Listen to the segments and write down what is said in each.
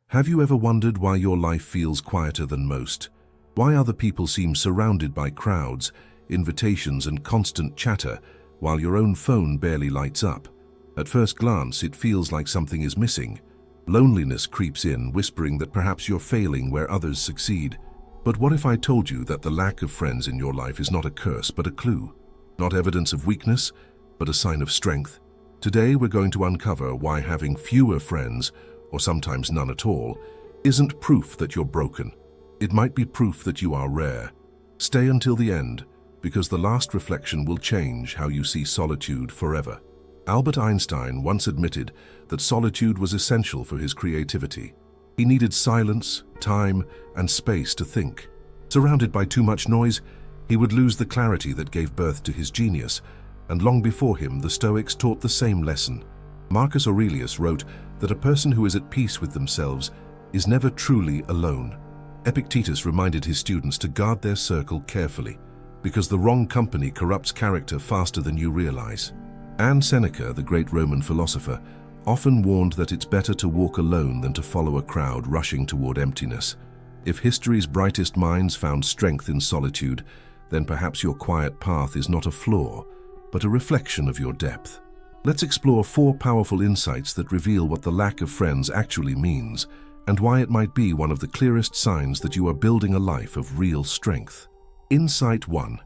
Have you ever wondered why your life feels quieter than most? Why other people seem surrounded by crowds, invitations, and constant chatter, while your own phone barely lights up? At first glance, it feels like something is missing. Loneliness creeps in, whispering that perhaps you're failing where others succeed. But what if I told you that the lack of friends in your life is not a curse, but a clue? Not evidence of weakness, but a sign of strength. Today, we're going to uncover why having fewer friends, or sometimes none at all, isn't proof that you're broken. It might be proof that you are rare. Stay until the end, because the last reflection will change how you see solitude forever. Albert Einstein once admitted that solitude was essential for his creativity. He needed silence, time, and space to think. Surrounded by too much noise, he would lose the clarity that gave birth to his genius, and long before him, the Stoics taught the same lesson. Marcus Aurelius wrote that a person who is at peace with themselves is never truly alone. Epictetus reminded his students to guard their circle carefully, because the wrong company corrupts character faster than you realize. And Seneca, the great Roman philosopher, often warned that it's better to walk alone than to follow a crowd rushing toward emptiness. If history's brightest minds found strength in solitude, then perhaps your quiet path is not a flaw, but a reflection of your depth. Let's explore 4 powerful insights that reveal what the lack of friends actually means, and why it might be one of the clearest signs that you are building a life of real strength. Insight 1.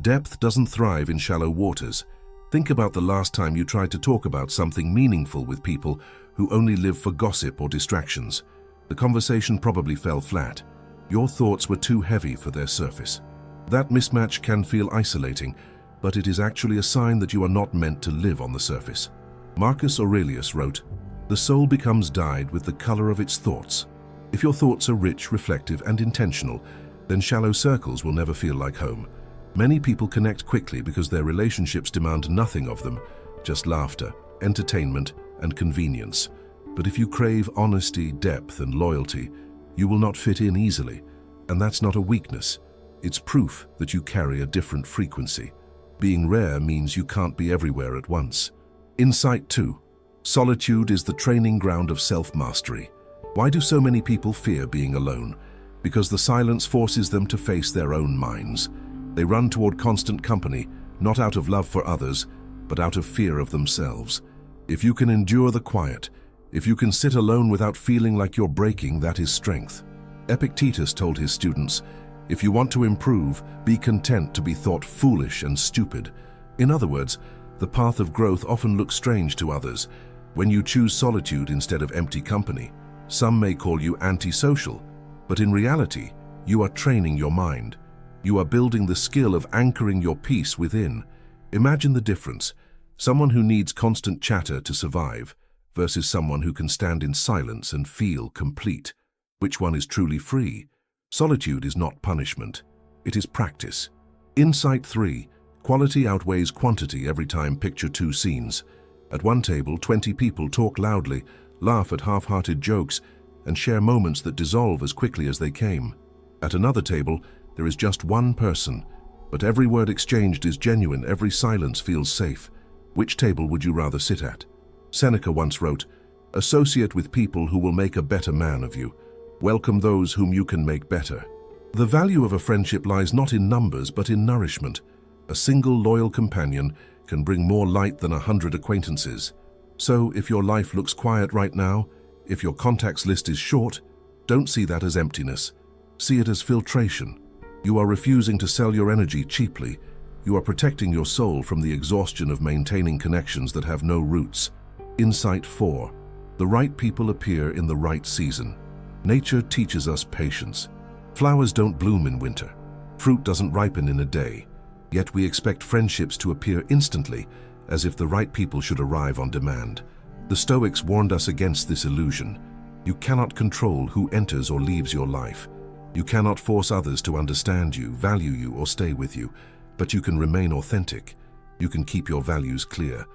Depth doesn't thrive in shallow waters. Think about the last time you tried to talk about something meaningful with people who only live for gossip or distractions. The conversation probably fell flat. Your thoughts were too heavy for their surface. That mismatch can feel isolating, but it is actually a sign that you are not meant to live on the surface. Marcus Aurelius wrote, "The soul becomes dyed with the color of its thoughts." If your thoughts are rich, reflective, and intentional, then shallow circles will never feel like home. Many people connect quickly because their relationships demand nothing of them, just laughter, entertainment, and convenience. But if you crave honesty, depth, and loyalty, you will not fit in easily. And that's not a weakness. It's proof that you carry a different frequency. Being rare means you can't be everywhere at once. Insight 2. Solitude is the training ground of self-mastery. Why do so many people fear being alone? Because the silence forces them to face their own minds. They run toward constant company, not out of love for others, but out of fear of themselves. If you can endure the quiet, if you can sit alone without feeling like you're breaking, that is strength. Epictetus told his students, "If you want to improve, be content to be thought foolish and stupid." In other words, the path of growth often looks strange to others. When you choose solitude instead of empty company, some may call you antisocial, but in reality, you are training your mind. You are building the skill of anchoring your peace within. Imagine the difference: someone who needs constant chatter to survive versus someone who can stand in silence and feel complete. Which one is truly free? Solitude is not punishment. It is practice. Insight 3. Quality outweighs quantity every time. Picture 2 scenes. At one table, 20 people talk loudly, laugh at half-hearted jokes, and share moments that dissolve as quickly as they came. At another table, there is just one person, but every word exchanged is genuine, every silence feels safe. Which table would you rather sit at? Seneca once wrote, "Associate with people who will make a better man of you. Welcome those whom you can make better." The value of a friendship lies not in numbers, but in nourishment. A single loyal companion can bring more light than 100 acquaintances. So, if your life looks quiet right now, if your contacts list is short, don't see that as emptiness. See it as filtration. You are refusing to sell your energy cheaply. You are protecting your soul from the exhaustion of maintaining connections that have no roots. Insight 4. The right people appear in the right season. Nature teaches us patience. Flowers don't bloom in winter. Fruit doesn't ripen in a day. Yet we expect friendships to appear instantly, as if the right people should arrive on demand. The Stoics warned us against this illusion. You cannot control who enters or leaves your life. You cannot force others to understand you, value you, or stay with you, but you can remain authentic. You can keep your values clear.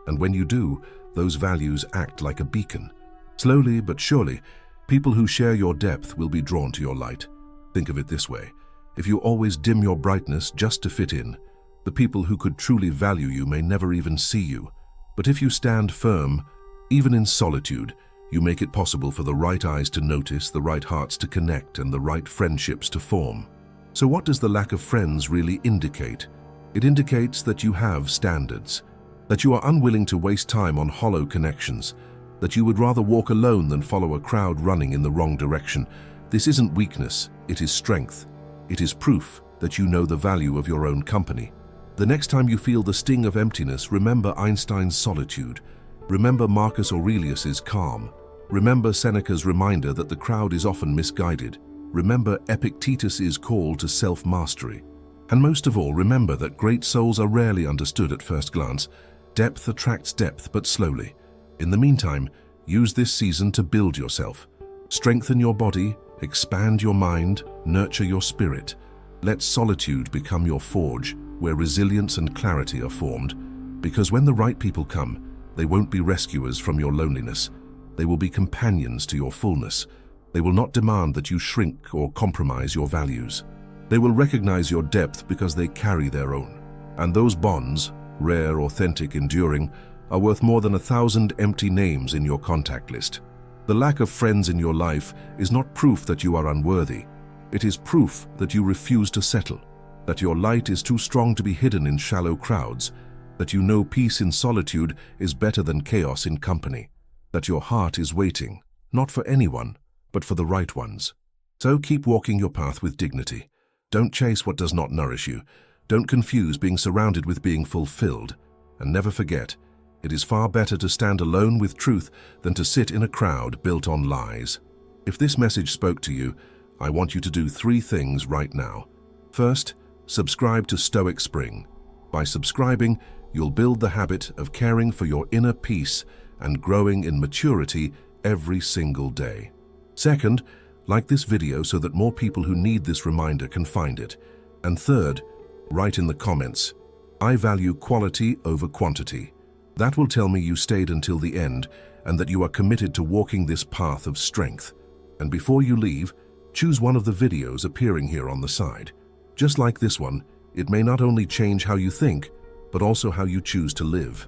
And when you do, those values act like a beacon. Slowly but surely, people who share your depth will be drawn to your light. Think of it this way: if you always dim your brightness just to fit in, the people who could truly value you may never even see you. But if you stand firm, even in solitude, You make it possible for the right eyes to notice, the right hearts to connect, and the right friendships to form. So what does the lack of friends really indicate? It indicates that you have standards, that you are unwilling to waste time on hollow connections, that you would rather walk alone than follow a crowd running in the wrong direction. This isn't weakness, it is strength. It is proof that you know the value of your own company. The next time you feel the sting of emptiness, remember Einstein's solitude. Remember Marcus Aurelius's calm. Remember Seneca's reminder that the crowd is often misguided. Remember Epictetus's call to self-mastery. And most of all, remember that great souls are rarely understood at first glance. Depth attracts depth, but slowly. In the meantime, use this season to build yourself. Strengthen your body, expand your mind, nurture your spirit. Let solitude become your forge, where resilience and clarity are formed. Because when the right people come, they won't be rescuers from your loneliness. They will be companions to your fullness. They will not demand that you shrink or compromise your values. They will recognize your depth because they carry their own. And those bonds, rare, authentic, enduring, are worth more than 1,000 empty names in your contact list. The lack of friends in your life is not proof that you are unworthy. It is proof that you refuse to settle, that your light is too strong to be hidden in shallow crowds, that you know peace in solitude is better than chaos in company, that your heart is waiting, not for anyone, but for the right ones. So keep walking your path with dignity. Don't chase what does not nourish you. Don't confuse being surrounded with being fulfilled. And never forget, it is far better to stand alone with truth than to sit in a crowd built on lies. If this message spoke to you, I want you to do 3 things right now. First, subscribe to Stoic Spring. By subscribing, you'll build the habit of caring for your inner peace and growing in maturity every single day. Second, like this video so that more people who need this reminder can find it. And third, write in the comments, I value quality over quantity. That will tell me you stayed until the end and that you are committed to walking this path of strength. And before you leave, choose one of the videos appearing here on the side. Just like this one, it may not only change how you think, but also how you choose to live.